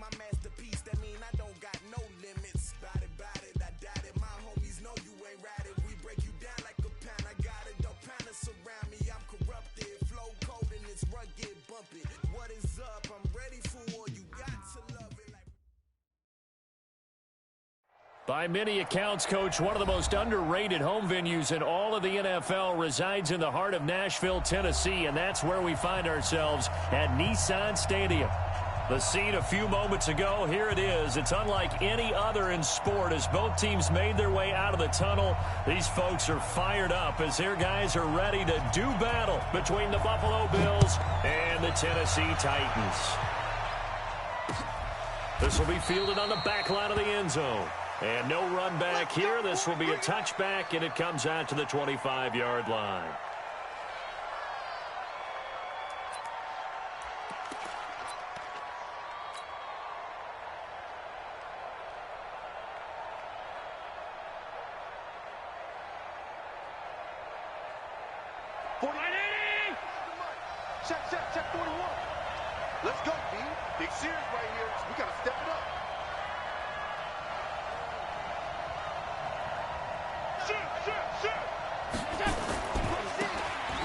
my masterpiece, that mean I don't got no limits. Bout it, I doubt it. My homies know you ain't ratted. We break you down like a pound. I got it, don't pound us around me. I'm corrupted, flow cold and it's rugged, bump it. What is up? I'm ready for all you got to love it. By many accounts, Coach, one of the most underrated home venues in all of the NFL resides in the heart of Nashville, Tennessee, and that's where we find ourselves at Nissan Stadium. The scene a few moments ago, here it is. It's unlike any other in sport as both teams made their way out of the tunnel. These folks are fired up as their guys are ready to do battle between the Buffalo Bills and the Tennessee Titans. This will be fielded on the back line of the end zone. And no run back here. This will be a touchback, and it comes out to the 25-yard line. Check 41. Let's go, B. Big Sears right here. We got to step it up.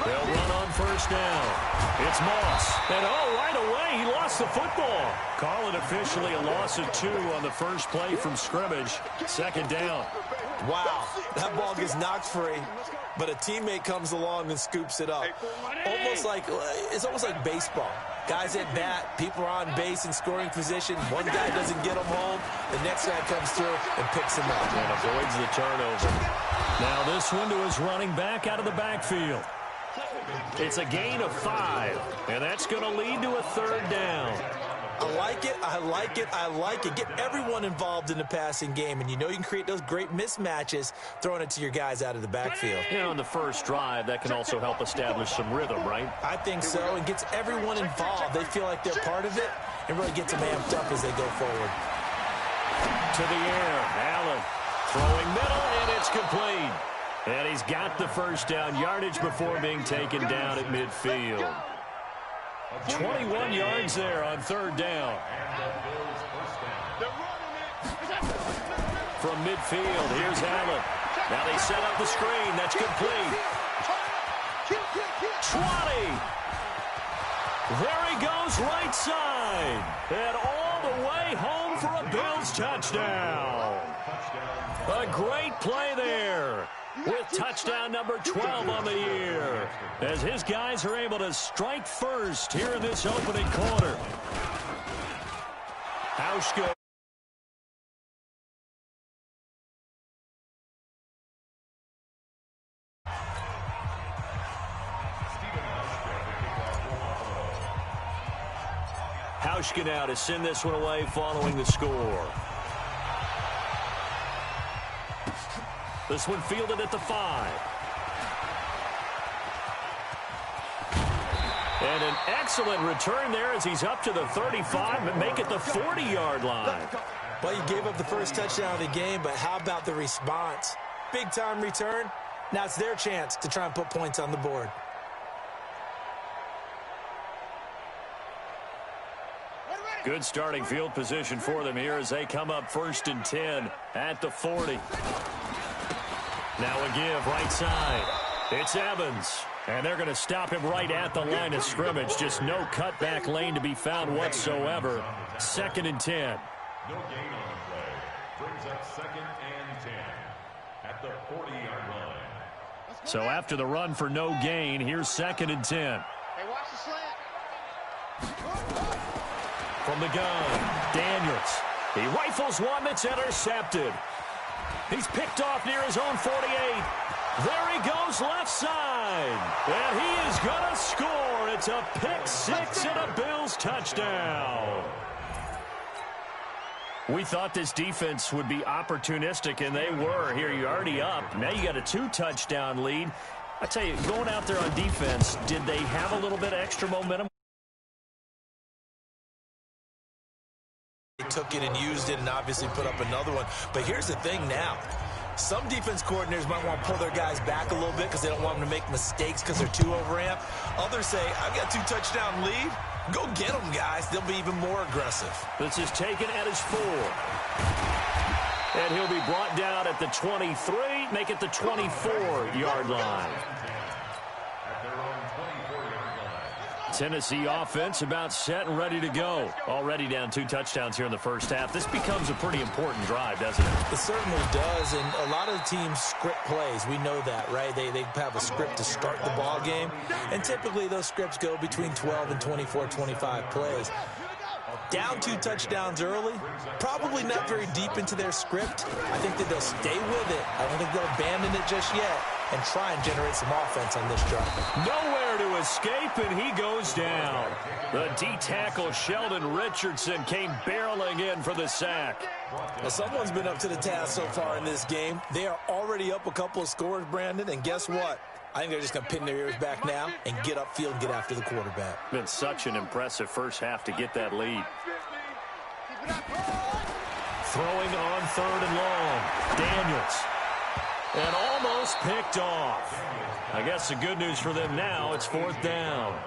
They'll run on first down. It's Moss. And right away, he lost the football. Call it officially a loss of 2 on the first play from scrimmage. Second down. Wow, that ball gets knocked free, but a teammate comes along and scoops it up. It's almost like baseball. Guys at bat, people are on base in scoring position. One guy doesn't get them home. The next guy comes through and picks him up. And avoids the turnover. Now this one to his running back out of the backfield. It's a gain of 5, and that's going to lead to a third down. I like it. Get everyone involved in the passing game, and you know you can create those great mismatches throwing it to your guys out of the backfield. On the first drive, that can also help establish some rhythm, right? I think so, and gets everyone involved. They feel like they're part of it, and really gets them amped up as they go forward. To the air, Allen throwing middle, and it's complete. And he's got the first down yardage before being taken down at midfield. 21 yards there on third down. From midfield, here's Allen. Now they set up the screen. That's complete. 20. There he goes right side. And all the way home for a Bills touchdown. A great play there, with touchdown number 12 on the year, as his guys are able to strike first here in this opening quarter. Hauschka. Hauschka now to send this one away following the score. This one fielded at the 5. And an excellent return there as he's up to the 35 and make it the 40-yard line. Well, you gave up the first touchdown of the game, but how about the response? Big-time return. Now it's their chance to try and put points on the board. Good starting field position for them here as they come up 1st and 10 at the 40. Now a give right side. It's Evans. And they're going to stop him right at the line of scrimmage. Just no cutback lane to be found whatsoever. 2nd and 10. No gain on the play. Brings up 2nd and 10 at the 40-yard line. So after the run for no gain, here's 2nd and 10. Hey, watch the slant. From the gun, Daniels. He rifles one that's intercepted. He's picked off near his own 48. There he goes left side. And he is going to score. It's a pick 6 and a Bills touchdown. We thought this defense would be opportunistic, and they were. Here, you're already up. Now you got a 2-touchdown lead. I tell you, going out there on defense, did they have a little bit of extra momentum? They took it and used it and obviously put up another one. But here's the thing now. Some defense coordinators might want to pull their guys back a little bit because they don't want them to make mistakes because they're too overamped. Others say, I've got 2-touchdown lead. Go get them, guys. They'll be even more aggressive. This is taken at his 4. And he'll be brought down at the 23, make it the 24-yard line. Tennessee offense about set and ready to go. Already down 2 touchdowns here in the first half. This becomes a pretty important drive, doesn't it? It certainly does, and a lot of the teams script plays. We know that, right? They have a script to start the ball game, and typically those scripts go between 12 and 24, 25 plays. Down 2 touchdowns early, probably not very deep into their script. I think that they'll stay with it. I don't think they'll abandon it just yet and try and generate some offense on this drive. Nowhere to escape, and he goes down. The D-tackle Sheldon Richardson came barreling in for the sack. Well, someone's been up to the task so far in this game. They are already up a couple of scores, Brandon, and guess what? I think they're just going to pin their ears back now and get upfield and get after the quarterback. Been such an impressive first half to get that lead. Throwing on 3rd and long. Daniels. And almost picked off. I guess the good news for them now, it's 4th down.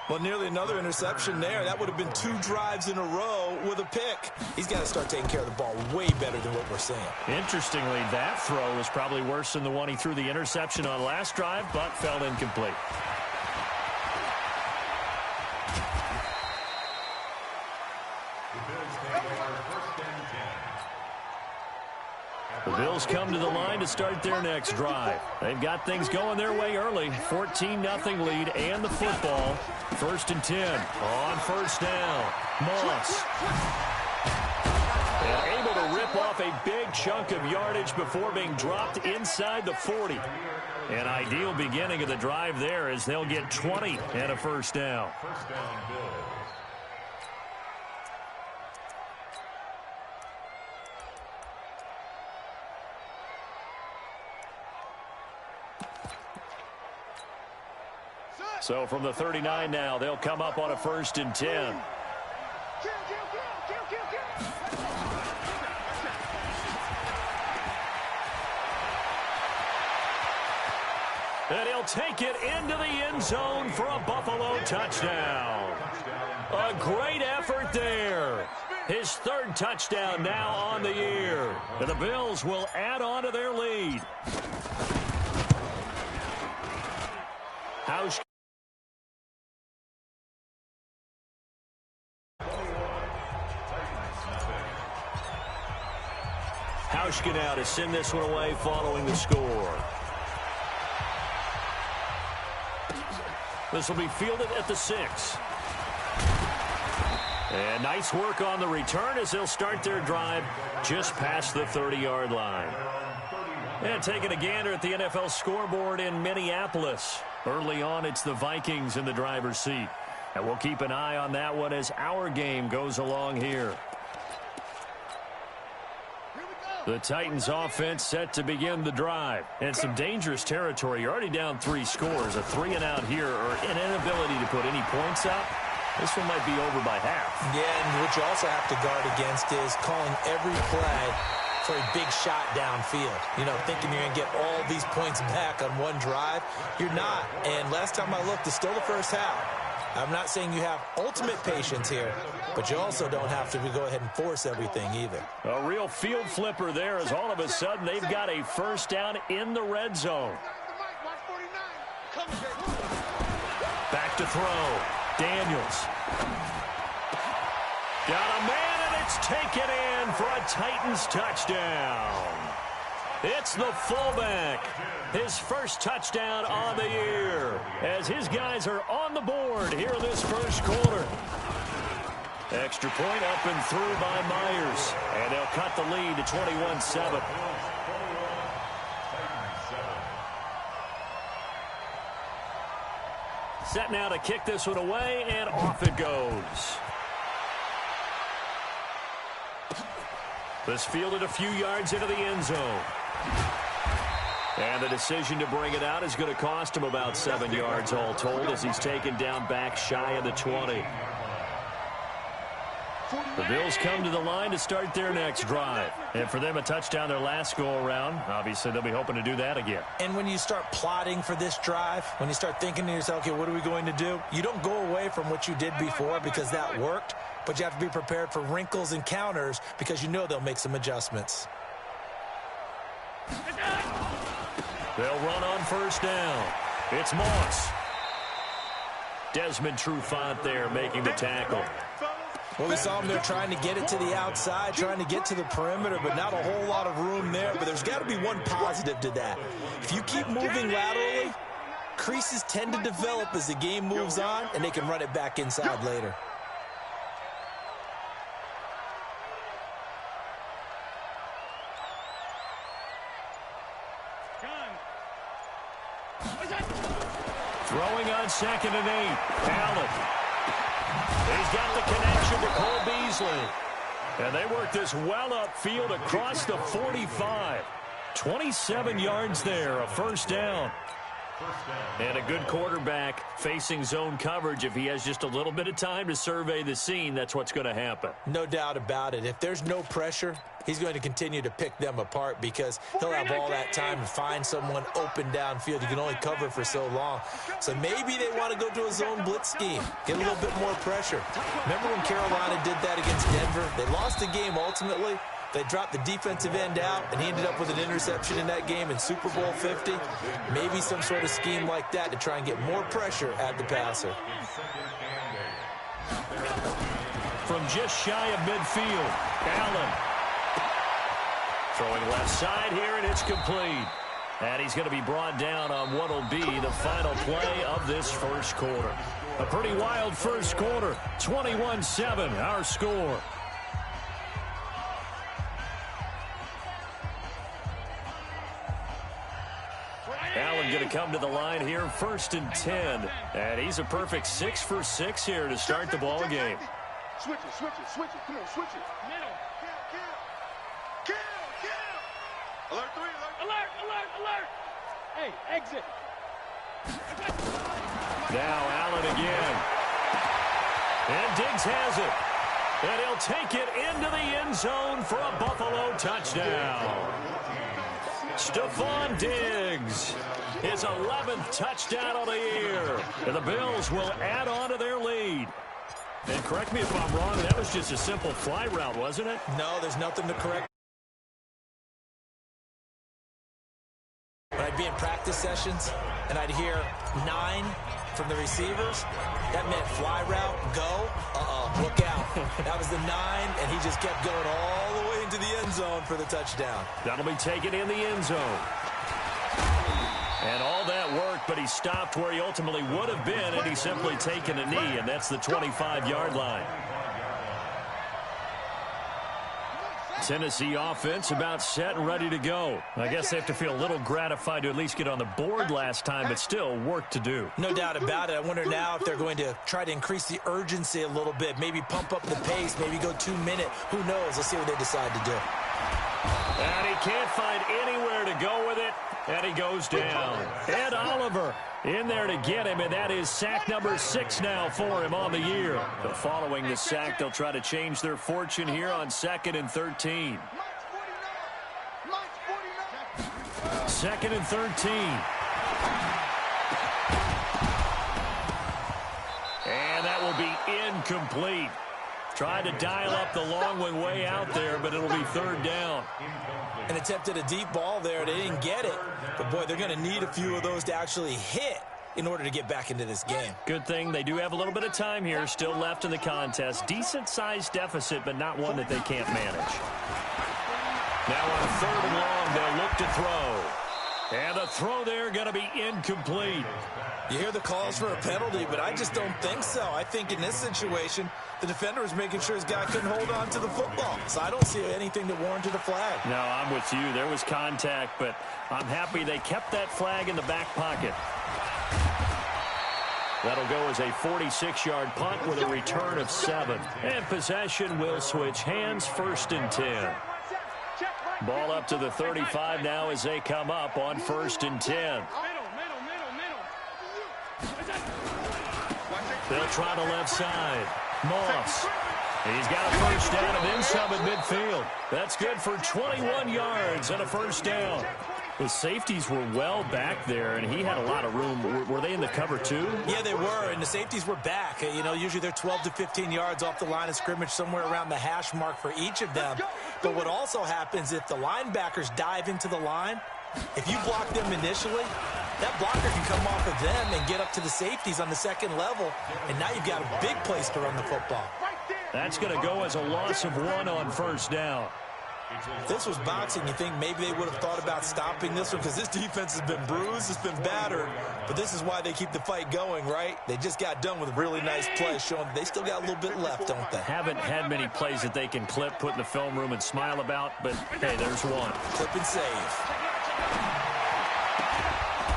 Well, nearly another interception there. That would have been 2 drives in a row with a pick. He's got to start taking care of the ball way better than what we're seeing. Interestingly, that throw was probably worse than the one he threw the interception on last drive, but fell incomplete. The Bills come to the line to start their next drive. They've got things going their way early. 14-0 lead and the football. 1st and 10 on 1st down. Moss. And able to rip off a big chunk of yardage before being dropped inside the 40. An ideal beginning of the drive there as they'll get 20 and a 1st down. First down, Bills. So from the 39 now, they'll come up on a 1st and 10. And he'll take it into the end zone for a Buffalo touchdown. A great effort there. His 3rd touchdown now on the year. And the Bills will add on to their lead. Hauschka now to send this one away following the score. This will be fielded at the 6. And nice work on the return as they'll start their drive just past the 30-yard line. And taking a gander at the NFL scoreboard in Minneapolis. Early on, it's the Vikings in the driver's seat. And we'll keep an eye on that one as our game goes along here. The Titans offense set to begin the drive. And some dangerous territory. You're already down 3 scores. A 3-and-out here or an inability to put any points up. This one might be over by half. Yeah, and what you also have to guard against is calling every play for a big shot downfield. You know, thinking you're going to get all these points back on one drive. You're not. And last time I looked, it's still the first half. I'm not saying you have ultimate patience here, but you also don't have to go ahead and force everything either. A real field flipper there as all of a sudden they've got a 1st down in the red zone. Back to throw. Daniels. Got a man, and it's taken in for a Titans touchdown. It's the fullback. His 1st touchdown on the year as his guys are on the board here in this 1st quarter. Extra point up and through by Myers. And they'll cut the lead to 21-7. Set now to kick this one away, and off it goes. This fielded a few yards into the end zone. And the decision to bring it out is going to cost him about 7 yards all told as he's taken down back shy of the 20. The Bills come to the line to start their next drive. And for them, a touchdown their last go-around. Obviously, they'll be hoping to do that again. And when you start plotting for this drive, when you start thinking to yourself, okay, what are we going to do? You don't go away from what you did before because that worked, but you have to be prepared for wrinkles and counters because you know they'll make some adjustments. They'll run on first down. It's Moss. Desmond Trufant there making the tackle. Well, we saw him there trying to get it to the outside, trying to get to the perimeter, but not a whole lot of room there. But there's got to be one positive to that. If you keep moving laterally, creases tend to develop as the game moves on, and they can run it back inside later. Throwing on 2nd and 8. Allen. He's got the connection to Cole Beasley. And they work this well upfield across the 45. 27 yards there, a first down. And a good quarterback facing zone coverage. If he has just a little bit of time to survey the scene, that's what's going to happen. No doubt about it. If there's no pressure, he's going to continue to pick them apart because he'll have all that time to find someone open downfield. You can only cover for so long. So maybe they want to go to a zone blitz scheme, get a little bit more pressure. Remember when Carolina did that against Denver? They lost the game ultimately. They dropped the defensive end out, and he ended up with an interception in that game in Super Bowl 50. Maybe some sort of scheme like that to try and get more pressure at the passer. From just shy of midfield, Allen. Throwing left side here, and it's complete. And he's going to be brought down on what will be the final play of this first quarter. A pretty wild first quarter. 21-7, our score. Allen going to come to the line here, 1st and 10. And he's a perfect 6 for 6 here to start the ball game. Switch it, switch it, switch it. Come on, switch it. Middle. Kill. Alert 3, alert. Hey, exit. Now Allen again. And Diggs has it. And he'll take it into the end zone for a Buffalo touchdown. Stephon Diggs, his 11th touchdown of the year. And the Bills will add on to their lead. And correct me if I'm wrong, that was just a simple fly route, wasn't it? No, there's nothing to correct. When I'd be in practice sessions and I'd hear 9 from the receivers, that meant fly route, go, look out. That was the 9, and he just kept going all the way into the end zone for the touchdown. That'll be taken in the end zone. And all that worked, but he stopped where he ultimately would have been, and he's simply taken a knee, and that's the 25-yard line. Tennessee offense about set and ready to go. I guess they have to feel a little gratified to at least get on the board last time, but still work to do. No doubt about it. I wonder now if they're going to try to increase the urgency a little bit, maybe pump up the pace, maybe go 2-minute. Who knows? Let's see what they decide to do. And he can't find anywhere to go with it, and he goes down. Ed Oliver in there to get him, and that is sack number 6 now for him on the year. But following the sack, they'll try to change their fortune here on 2nd and 13. 2nd and 13. And that will be incomplete. Tried to dial up the long one way out there, but it'll be 3rd down. And attempted a deep ball there. They didn't get it. But, boy, they're going to need a few of those to actually hit in order to get back into this game. Good thing they do have a little bit of time here still left in the contest. Decent-sized deficit, but not one that they can't manage. Now on 3rd and long, they'll look to throw. And the throw there going to be incomplete. You hear the calls for a penalty, but I just don't think so. I think in this situation, the defender was making sure his guy couldn't hold on to the football. So I don't see anything that warranted a flag. No, I'm with you. There was contact, but I'm happy they kept that flag in the back pocket. That'll go as a 46-yard punt with a return of 7. And possession will switch hands, 1st and 10. Ball up to the 35 now as they come up on 1st and 10. They'll try the left side. Moss He's got a first down and then some at midfield. That's good for 21 yards and a first down. The safeties were well back there, and he had a lot of room. Were they in the cover too? Yeah, they were, and the safeties were back. You know, usually they're 12 to 15 yards off the line of scrimmage, somewhere around the hash mark for each of them. But what also happens if the linebackers dive into the line, if you block them initially, that blocker can come off of them and get up to the safeties on the second level, and now you've got a big place to run the football. That's going to go as a loss of 1 on first down. If this was boxing, you think maybe they would have thought about stopping this one because this defense has been bruised, it's been battered, but this is why they keep the fight going, right? They just got done with a really nice play showing they still got a little bit left, don't they? Haven't had many plays that they can clip, put in the film room, and smile about, but hey, there's one. Clip and save.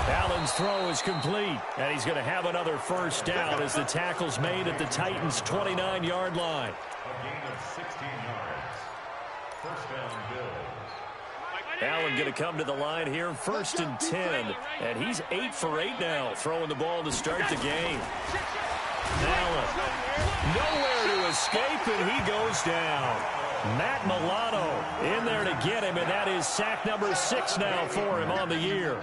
Allen's throw is complete, and he's going to have another first down as the tackle's made at the Titans' 29-yard line. A gain of 16 yards. First down, Bills. Allen going to come to the line here, 1st and 10, and he's 8 for 8 now, throwing the ball to start the game. Allen, nowhere to escape, and he goes down. Matt Milano in there to get him, and that is sack number 6 now for him on the year.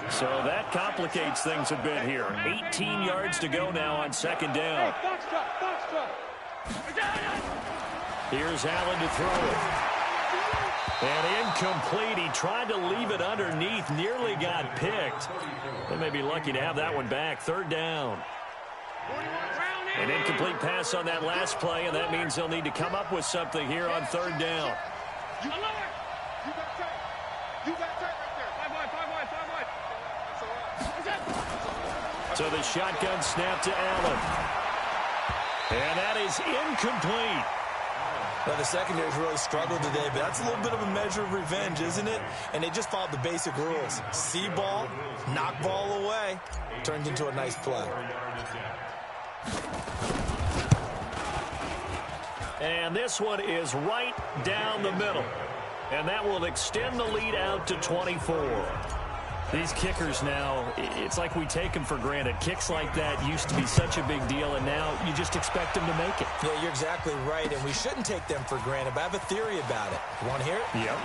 So that complicates things a bit here. 18 yards to go now on 2nd down. Here's Allen to throw it. And incomplete. He tried to leave it underneath, nearly got picked. They may be lucky to have that one back. 3rd down. An incomplete pass on that last play, and that means they'll need to come up with something here on 3rd down. So the shotgun snap to Allen. And that is incomplete. Well, the secondary's really struggled today, but that's a little bit of a measure of revenge, isn't it? And they just followed the basic rules. See ball, knock ball away. Turned into a nice play. And this one is right down the middle. And that will extend the lead out to 24. These kickers now, it's like we take them for granted. Kicks like that used to be such a big deal, and now you just expect them to make it. Yeah, you're exactly right, and we shouldn't take them for granted, but I have a theory about it. You want to hear it? Yep.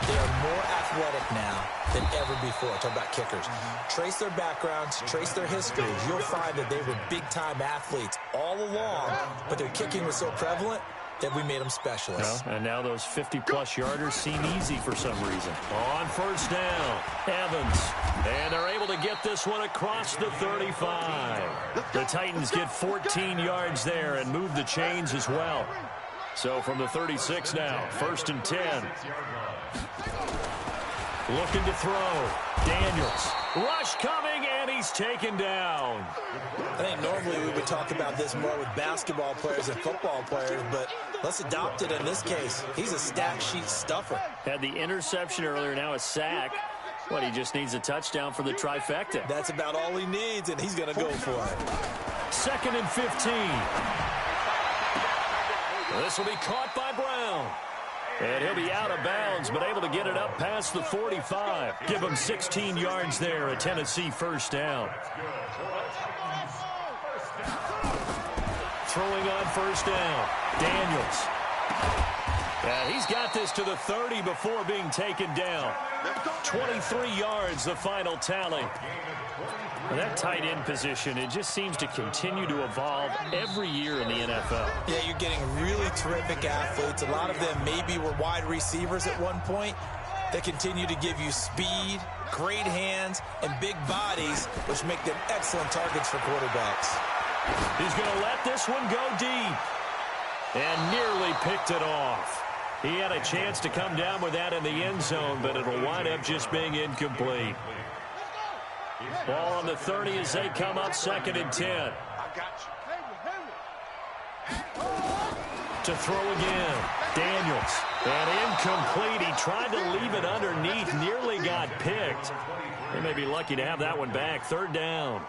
They are more athletic now than ever before. Talk about kickers. Trace their backgrounds, trace their histories. You'll find that they were big-time athletes all along, but their kicking was so prevalent that we made them specialists. Well, and now those 50-plus yarders seem easy for some reason. On 1st down, Evans. And they're able to get this one across the 35. The Titans get 14 yards there and move the chains as well. So from the 36 now, 1st and 10. Looking to throw. Daniels. Rush coming, and he's taken down. I think normally we would talk about this more with basketball players and football players, but let's adopt it in this case. He's a stat sheet stuffer. Had the interception earlier, now a sack. What, he just needs a touchdown for the trifecta. That's about all he needs, and he's going to go for it. 2nd and 15. This will be caught by Brown. And he'll be out of bounds, but able to get it up past the 45. Give him 16 yards there, a Tennessee 1st down. Throwing on 1st down, Daniels. He's got this to the 30 before being taken down. 23 yards, the final tally. And that tight end position, it just seems to continue to evolve every year in the NFL. Yeah, you're getting really terrific athletes. A lot of them maybe were wide receivers at one point. They continue to give you speed, great hands, and big bodies, which make them excellent targets for quarterbacks. He's going to let this one go deep. And nearly picked it off. He had a chance to come down with that in the end zone, but it'll wind up just being incomplete. Ball on the 30 as they come up 2nd and 10. To throw again. Daniels. And incomplete. He tried to leave it underneath. Nearly got picked. They may be lucky to have that one back. 3rd down.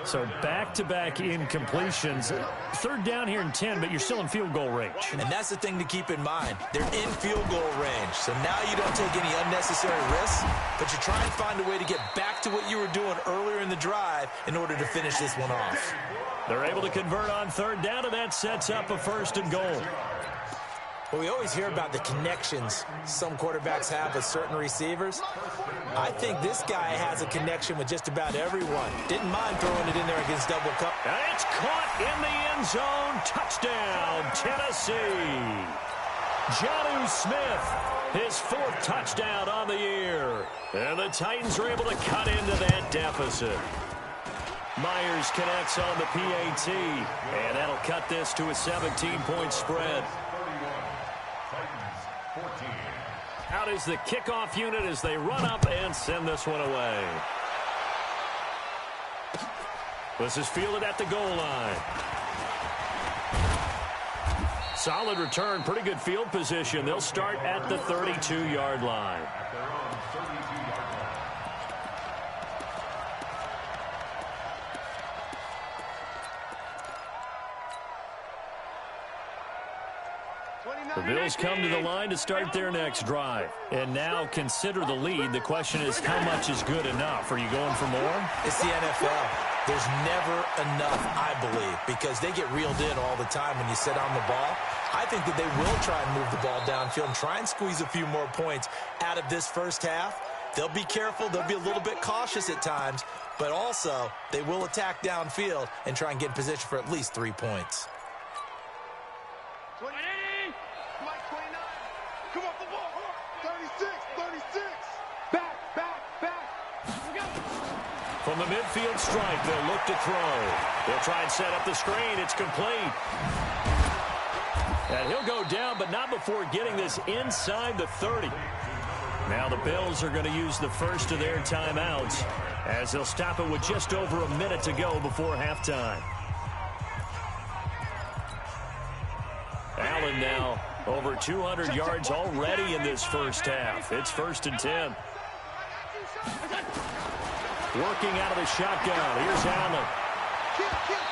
So back-to-back incompletions. 3rd down here in 10, but you're still in field goal range. And that's the thing to keep in mind. They're in field goal range. So now you don't take any unnecessary risks, but you try and find a way to get back to what you were doing earlier in the drive in order to finish this one off. They're able to convert on third down, and that sets up a 1st and goal. Well, we always hear about the connections some quarterbacks have with certain receivers. I think this guy has a connection with just about everyone. Didn't mind throwing it in there against double coverage. And it's caught in the end zone. Touchdown, Tennessee. Jonnu Smith, his 4th touchdown on the year. And the Titans are able to cut into that deficit. Myers connects on the PAT, and that'll cut this to a 17-point spread. Out is the kickoff unit as they run up and send this one away. This is fielded at the goal line. Solid return, pretty good field position. They'll start at the 32-yard line. The Bills come to the line to start their next drive. And now consider the lead. The question is, how much is good enough? Are you going for more? It's the NFL. There's never enough, I believe, because they get reeled in all the time when you sit on the ball. I think that they will try and move the ball downfield and try and squeeze a few more points out of this first half. They'll be careful. They'll be a little bit cautious at times, but also they will attack downfield and try and get in position for at least 3 points. Come off the ball. 36, 36. Back. From the midfield stripe, they'll look to throw. They'll try and set up the screen. It's complete. And he'll go down, but not before getting this inside the 30. Now the Bills are going to use the first of their timeouts as they'll stop it with just over a minute to go before halftime. Allen now over 200 yards already in this first half. It's 1st and 10. Working out of the shotgun. Here's Allen.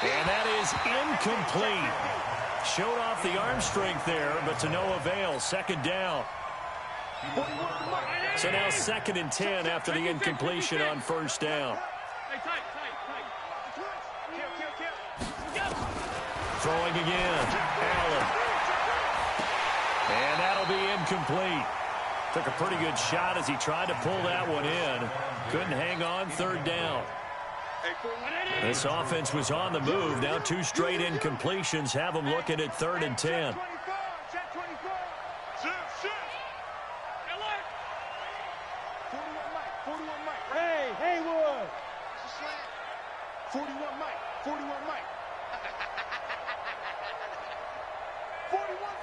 And that is incomplete. Showed off the arm strength there, but to no avail. 2nd down. So now 2nd and 10 after the incompletion on 1st down. Throwing again. Allen. And that'll be incomplete. Took a pretty good shot as he tried to pull that one in. Couldn't hang on 3rd down. This offense was on the move. Now 2 straight incompletions have them looking at 3rd and 10. Hey, Haywood. 41 Mike. 41's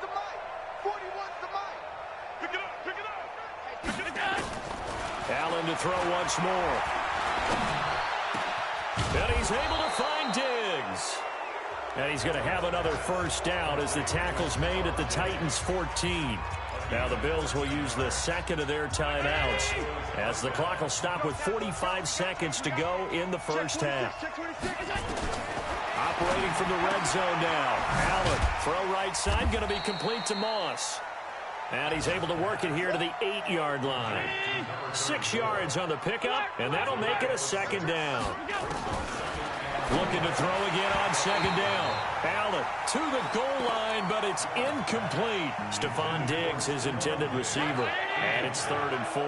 the mic. 41's the mic. Pick it up. Allen to throw once more. And he's able to find Diggs. And he's going to have another 1st down as the tackle's made at the Titans' 14. Now the Bills will use the 2nd of their timeouts as the clock will stop with 45 seconds to go in the first half. Operating from the red zone now. Allen, throw right side, going to be complete to Moss. And he's able to work it here to the 8-yard line. 6 yards on the pickup, and that'll make it a 2nd down. Looking to throw again on 2nd down. Allen to the goal line, but it's incomplete. Stephon Diggs, his intended receiver. And it's 3rd and 4.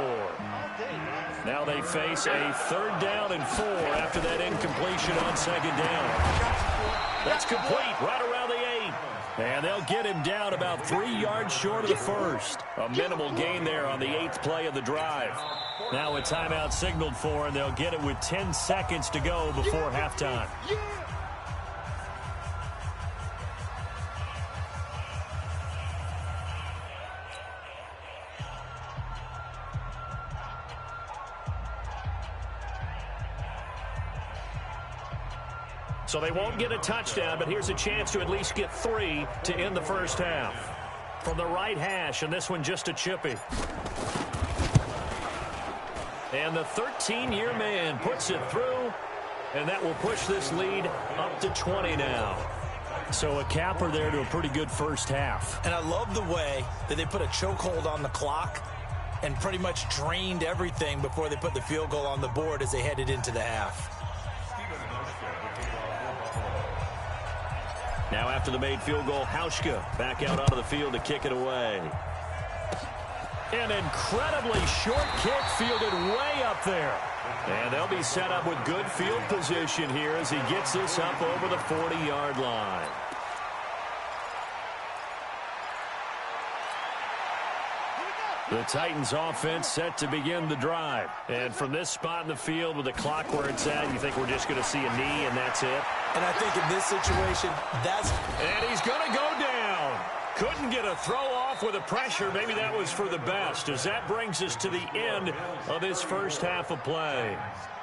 Now they face a 3rd down and 4 after that incompletion on 2nd down. That's complete right around the 8. And they'll get him down about 3 yards short of the 1st. A minimal gain there on the 8th play of the drive. Now a timeout signaled for, and they'll get it with 10 seconds to go before halftime. So they won't get a touchdown, but here's a chance to at least get 3 to end the first half. From the right hash, and this one just a chippy. And the 13-year man puts it through, and that will push this lead up to 20 now. So a capper there to a pretty good first half. And I love the way that they put a chokehold on the clock and pretty much drained everything before they put the field goal on the board as they headed into the half. Now after the made field goal, Hauschka back out onto the field to kick it away. An incredibly short kick fielded way up there. And they'll be set up with good field position here as he gets this up over the 40-yard line. The Titans offense set to begin the drive. And from this spot in the field with the clock where it's at, you think we're just going to see a knee and that's it? And I think in this situation, that's... And he's going to go down. Couldn't get a throw off with the pressure. Maybe that was for the best, as that brings us to the end of this first half of play.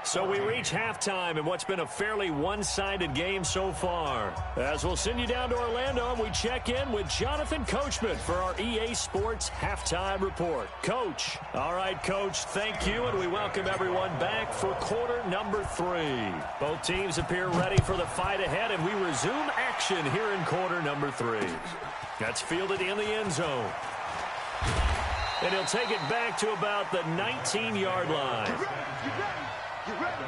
So we reach halftime in what's been a fairly one-sided game so far. As we'll send you down to Orlando, and we check in with Jonathan Coachman for our EA Sports Halftime Report. Coach. All right, Coach, thank you, and we welcome everyone back for quarter number 3. Both teams appear ready for the fight ahead, and we resume action here in quarter number 3. That's fielded in the end zone. And he'll take it back to about the 19-yard line. Get ready.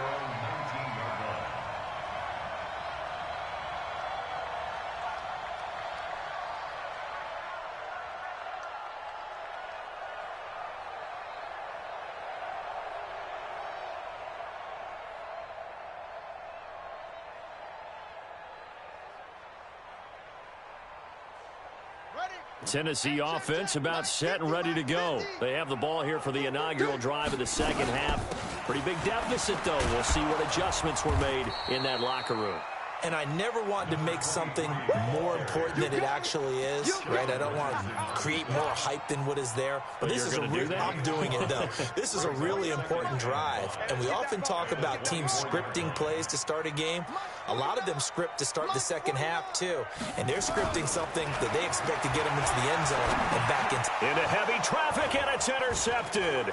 Tennessee offense about set and ready to go. They have the ball here for the inaugural drive of the second half. Pretty big deficit, though. We'll see what adjustments were made in that locker room. And I never want to make something more important than it actually is, right? I don't want to create more hype than what is there. But this is I'm doing it, though. This is a really important drive. And we often talk about teams scripting plays to start a game. A lot of them script to start the second half, too. And they're scripting something that they expect to get them into the end zone and back into heavy traffic, and it's intercepted.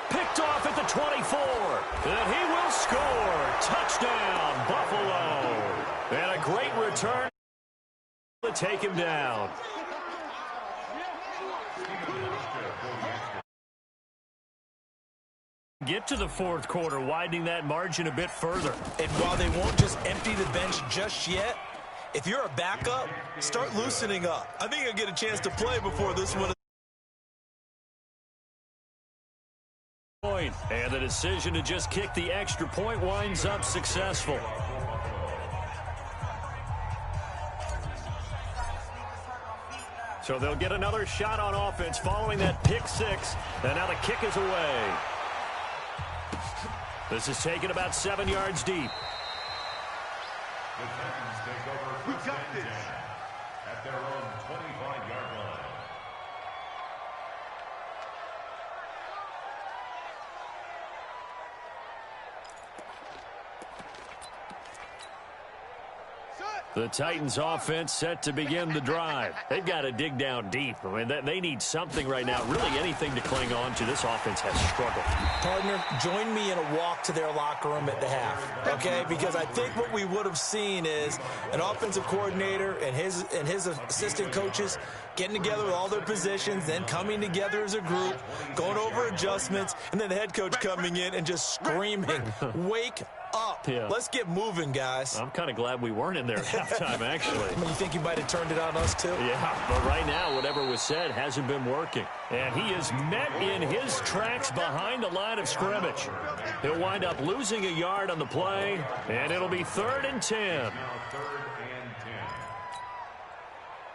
Picked off at the 24. And he will score. Touchdown, Buffalo. And a great return to take him down. Get to the fourth quarter, widening that margin a bit further. And while they won't just empty the bench just yet, if you're a backup, start loosening up. I think you'll get a chance to play before this one. And the decision to just kick the extra point winds up successful. So they'll get another shot on offense following that pick six. And now the kick is away. This is taken about 7 yards deep. The Titans take over first and 10 at their own 25-yard line. The Titans offense set to begin the drive. They've got to dig down deep. I mean, they need something right now, really anything to cling on to. This offense has struggled. Partner, join me in a walk to their locker room at the half, okay? Because I think what we would have seen is an offensive coordinator and his assistant coaches getting together with all their positions, then coming together as a group, going over adjustments, and then the head coach coming in and just screaming, wake up. Yeah. Let's get moving, guys. I'm kind of glad we weren't in there at halftime, actually. You think you might have turned it on us, too? Yeah, but right now, whatever was said hasn't been working. And he is met in his tracks behind the line of scrimmage. He'll wind up losing a yard on the play, and it'll be 3rd and 10. Here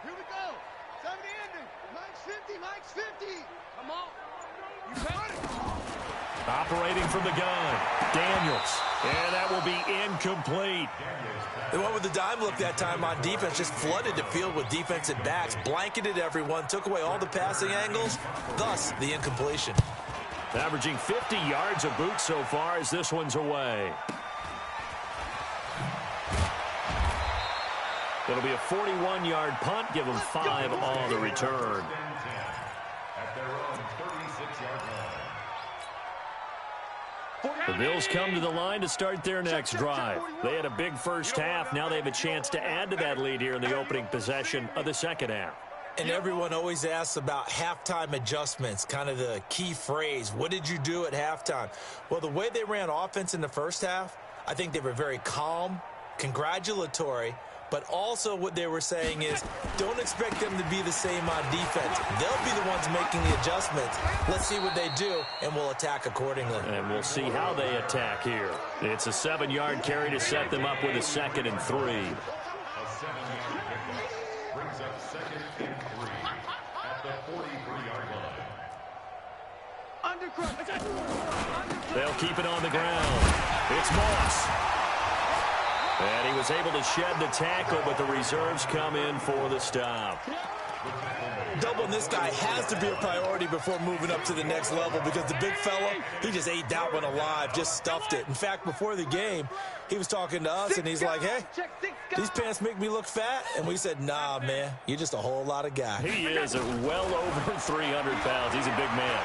we go. 70 ending. Mike's 50. Come on. You got it. Operating from the gun, Daniels. And that will be incomplete. They went with the dime look that time on defense, just flooded the field with defensive backs, blanketed everyone, took away all the passing angles, thus the incompletion. Averaging 50 yards a boot so far as this one's away. It'll be a 41-yard punt, give them 5 on the return. At their own 36-yard line. The Bills come to the line to start their next drive. They had a big first half. Now they have a chance to add to that lead here in the opening possession of the second half. And everyone always asks about halftime adjustments, kind of the key phrase. What did you do at halftime? Well, the way they ran offense in the first half, I think they were very calm, congratulatory, But also what they were saying is, don't expect them to be the same on defense. They'll be the ones making the adjustments. Let's see what they do, and we'll attack accordingly. And we'll see how they attack here. It's a 7-yard carry to set them up with a 2nd and 3. A 7-yard pickup brings up 2nd and 3 at the 43-yard line. They'll keep it on the ground. It's Moss. And he was able to shed the tackle, but the reserves come in for the stop. Doubling this guy has to be a priority before moving up to the next level, because the big fella, he just ate that one alive, just stuffed it. In fact, before the game, he was talking to us, and he's like, hey, these pants make me look fat. And we said, nah, man, you're just a whole lot of guy. He is well over 300 pounds. He's a big man.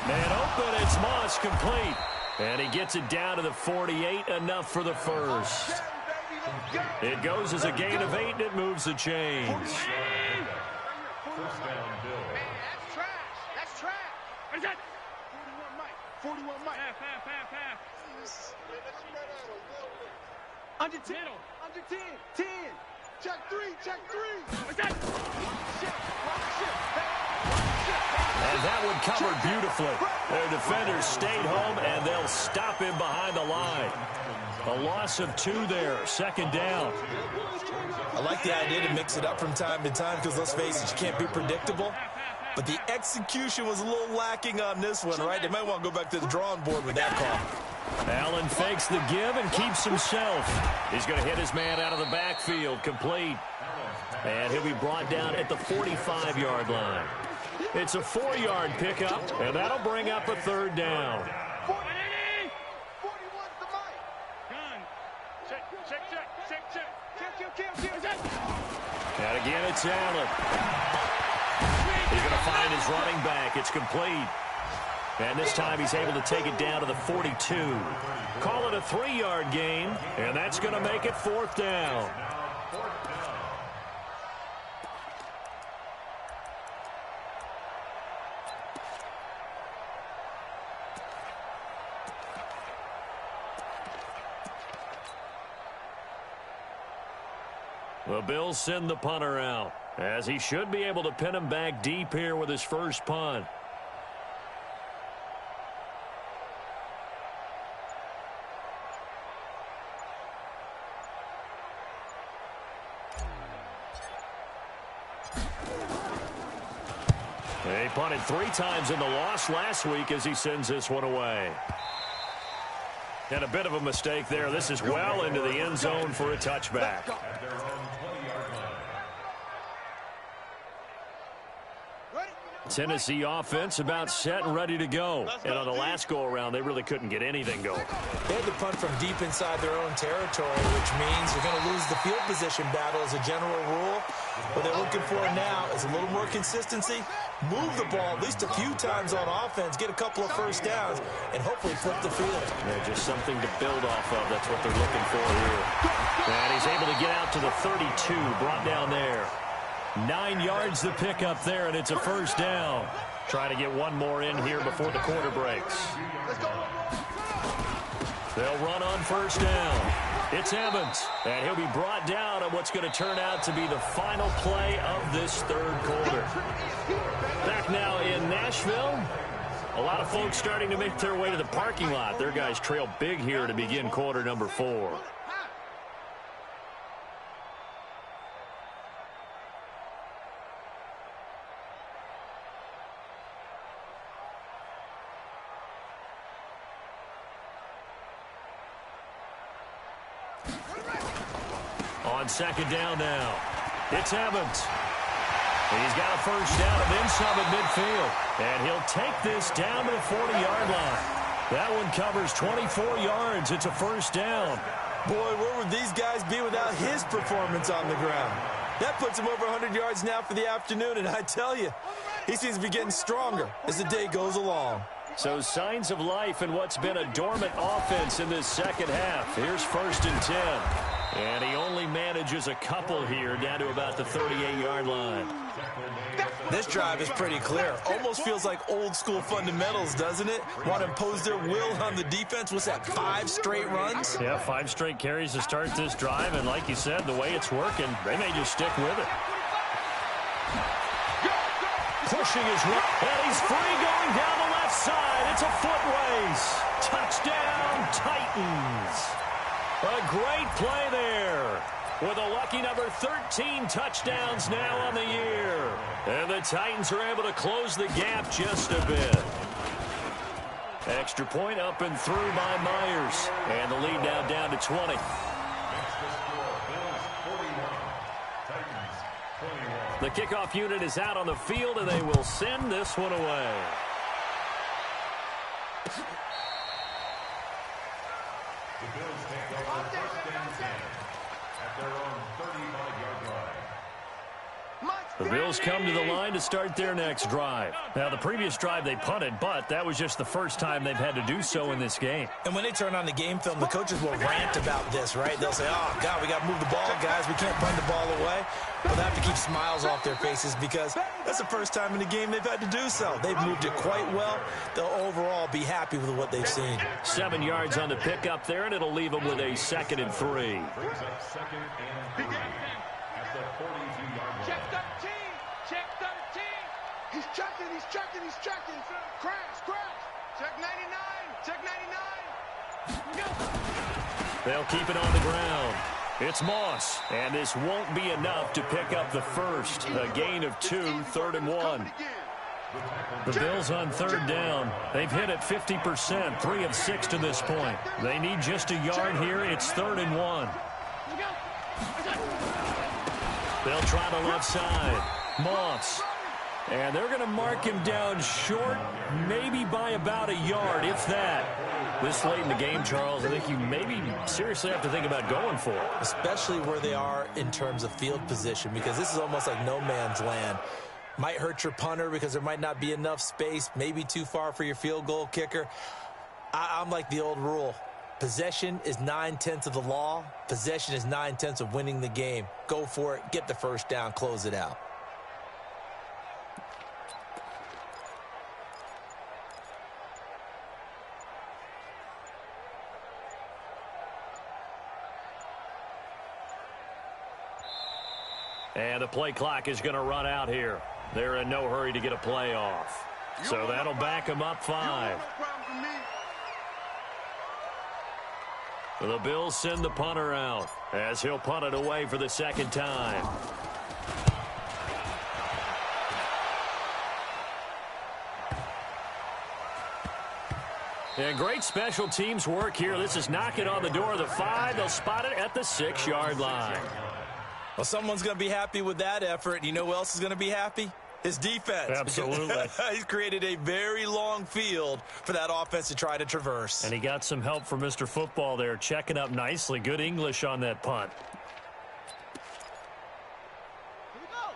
Man open, it's Moss, complete. And he gets it down to the 48, enough for the first. It goes as a gain of 8, and it moves the chains. First down, Bill. That's trash. That's trash. What is that? 41 Mike. Half. Under 10. Under 10. 10. Check 3. What's that? And that one covered beautifully. Their defenders stayed home, and they'll stop him behind the line. A loss of 2 there, 2nd down. I like the idea to mix it up from time to time, because let's face it, you can't be predictable. But the execution was a little lacking on this one, right? They might want to go back to the drawing board with that call. Allen fakes the give and keeps himself. He's going to hit his man out of the backfield, complete. And he'll be brought down at the 45-yard line. It's a 4-yard pickup, and that'll bring up a 3rd down. 41's the Mike. Gun. Check. And again, it's Allen. He's going to find his running back. It's complete. And this time he's able to take it down to the 42. Call it a 3-yard gain, and that's going to make it 4th down. The Bills send the punter out, as he should be able to pin him back deep here with his first punt. They punted 3 times in the loss last week as he sends this one away. And a bit of a mistake there. This is well into the end zone for a touchback. Tennessee offense about set and ready to go. And on the last go-around, they really couldn't get anything going. They had to punt from deep inside their own territory, which means you're going to lose the field position battle as a general rule. What they're looking for now is a little more consistency, move the ball at least a few times on offense, get a couple of first downs, and hopefully flip the field. Yeah, just something to build off of. That's what they're looking for here. And he's able to get out to the 32, brought down there. 9 yards the pickup there, and it's a first down. Trying to get one more in here before the quarter breaks. They'll run on first down. It's Evans, and he'll be brought down on what's going to turn out to be the final play of this 3rd quarter. Back now in Nashville. A lot of folks starting to make their way to the parking lot. Their guys trail big here to begin quarter number 4. On 2nd down now, it's Evans. He's got a first down and then some at midfield. And he'll take this down to the 40-yard line. That one covers 24 yards. It's a first down. Boy, where would these guys be without his performance on the ground? That puts him over 100 yards now for the afternoon, and I tell you, he seems to be getting stronger as the day goes along. So signs of life in what's been a dormant offense in this second half. Here's 1st and 10. And he only manages a couple here down to about the 38-yard line. This drive is pretty clear. Almost feels like old school fundamentals, doesn't it? Want to impose their will on the defense. What's that, 5 straight runs? Yeah, 5 straight carries to start this drive. And like you said, the way it's working, they may just stick with it. Pushing his right, and he's free going down the left side. It's a foot race. Touchdown, Titans. A great play there. With a lucky number 13 touchdowns now on the year. And the Titans are able to close the gap just a bit. Extra point up and through by Myers. And the lead now down to 20. The kickoff unit is out on the field, and they will send this one away. The Bills take over first and 10 at their own 35-yard line. The Bills come to the line to start their next drive. Now, the previous drive they punted, but that was just the first time they've had to do so in this game. And when they turn on the game film, the coaches will rant about this, right? They'll say, oh, God, we got to move the ball, guys. We can't punt the ball away. But they have to keep smiles off their faces because that's the first time in the game they've had to do so. They've moved it quite well. They'll overall be happy with what they've seen. 7 yards on the pickup there, and it'll leave them with a 2nd and 3. Brings up 2nd and 3 at the 42-yard line. Check 13. Check 13. He's checking. He's checking. He's checking. Crash. Crash. Check 99. Check 99. They'll keep it on the ground. It's Moss, and this won't be enough to pick up the first. A gain of 2, 3rd and 1. The Bills on 3rd down. They've hit it 50%, 3 of 6 to this point. They need just a yard here. It's 3rd and 1. They'll try the left side. Moss. And they're going to mark him down short, maybe by about a yard, if that. This late in the game, Charles, I think you maybe seriously have to think about going for it. Especially where they are in terms of field position, because this is almost like no man's land. Might hurt your punter because there might not be enough space, maybe too far for your field goal kicker. I'm like the old rule. Possession is 9/10 of the law. Possession is 9/10 of winning the game. Go for it, get the first down, close it out. And the play clock is going to run out here. They're in no hurry to get a play off. So that'll back them up 5. The Bills send the punter out as he'll punt it away for the 2nd time. And great special teams work here. This is knocking on the door of the 5. They'll spot it at the 6-yard line. Well, someone's going to be happy with that effort. You know who else is going to be happy? His defense. Absolutely. He's created a very long field for that offense to try to traverse. And he got some help from Mr. Football there, checking up nicely. Good English on that punt.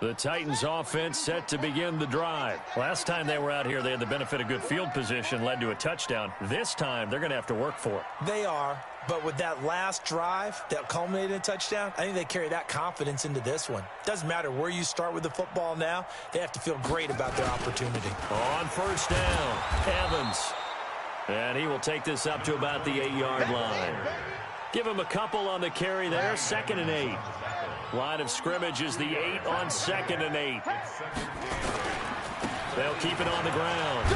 The Titans offense set to begin the drive. Last time they were out here, they had the benefit of good field position, led to a touchdown. This time, they're going to have to work for it. They are, but with that last drive that culminated in a touchdown, I think they carry that confidence into this one. Doesn't matter where you start with the football now, they have to feel great about their opportunity. On 1st down, Evans. And he will take this up to about the 8-yard line. Give him a couple on the carry there, 2nd and 8. Line of scrimmage is the 8 on 2nd and 8. They'll keep it on the ground.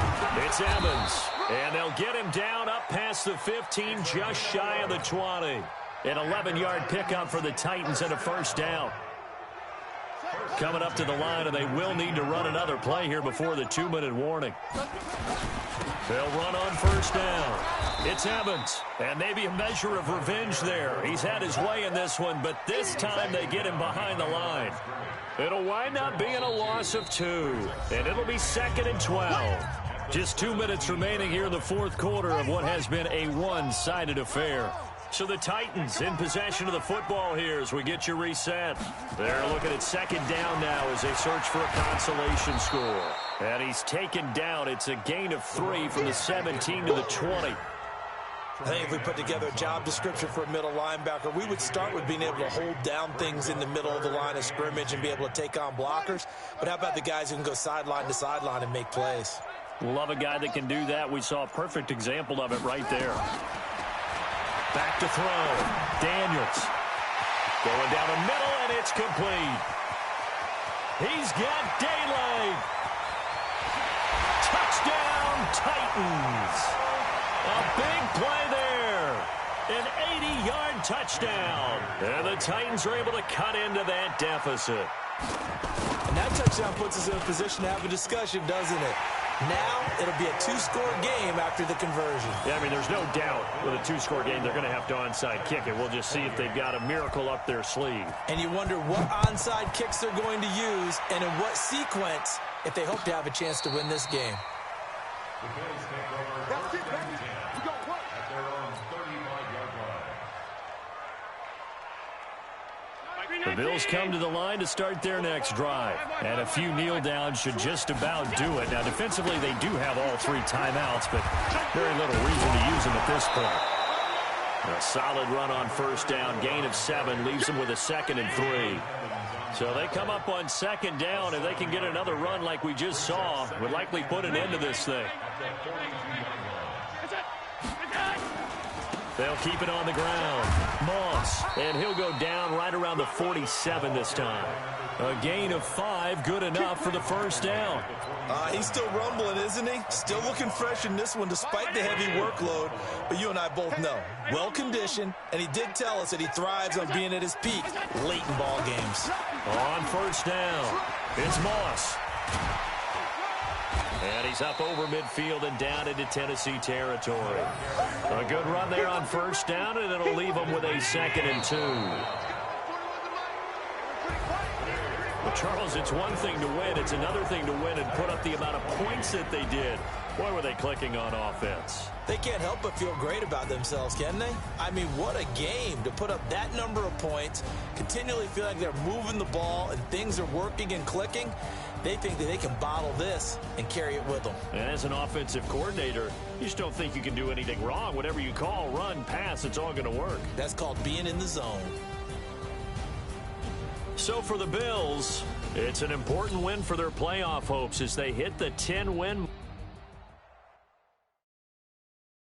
It's Evans. And they'll get him down up past the 15, just shy of the 20. An 11-yard pickup for the Titans and a 1st down. Coming up to the line, and they will need to run another play here before the 2-minute warning. They'll run on 1st down. It's Evans, and maybe a measure of revenge there. He's had his way in this one, but this time they get him behind the line. It'll wind up being a loss of 2, and it'll be 2nd and 12. Just 2 minutes remaining here in the 4th quarter of what has been a one-sided affair. So the Titans in possession of the football here as we get you reset. They're looking at 2nd down now as they search for a consolation score. And he's taken down. It's a gain of 3 from the 17 to the 20. I think if we put together a job description for a middle linebacker, we would start with being able to hold down things in the middle of the line of scrimmage and be able to take on blockers. But how about the guys who can go sideline to sideline and make plays? Love a guy that can do that. We saw a perfect example of it right there. Back to throw. Daniels. Going down the middle, and it's complete. He's got daylight. Touchdown, Titans. A big play there. An 80-yard touchdown. And the Titans are able to cut into that deficit. And that touchdown puts us in a position to have a discussion, doesn't it? Now it'll be a two-score game after the conversion. Yeah, I mean, there's no doubt with a two-score game they're going to have to onside kick it. We'll just see if they've got a miracle up their sleeve. And you wonder what onside kicks they're going to use and in what sequence if they hope to have a chance to win this game. That's it, baby. We got one. At their own 35-yard line. The Bills come to the line to start their next drive. And a few kneel downs should just about do it. Now, defensively, they do have all three timeouts, but very little reason to use them at this point. A solid run on first down. Gain of 7 leaves them with a 2nd and 3. So they come up on 2nd down. If they can get another run like we just saw, would likely put an end to this thing. They'll keep it on the ground. Moss, and he'll go down right around the 47 this time. A gain of 5, good enough for the first down. He's still rumbling, isn't he? Still looking fresh in this one despite the heavy workload. But you and I both know, well-conditioned, and he did tell us that he thrives on being at his peak late in ball games. On first down, it's Moss. And he's up over midfield and down into Tennessee territory. A good run there on first down, and it'll leave them with a 2nd and 2. Well, Charles, it's one thing to win. It's another thing to win and put up the amount of points that they did. Boy, were they clicking on offense. They can't help but feel great about themselves, can they? I mean, what a game to put up that number of points, continually feel like they're moving the ball and things are working and clicking. They think that they can bottle this and carry it with them. And as an offensive coordinator, you just don't think you can do anything wrong. Whatever you call, run, pass, it's all going to work. That's called being in the zone. So for the Bills, it's an important win for their playoff hopes as they hit the 10-win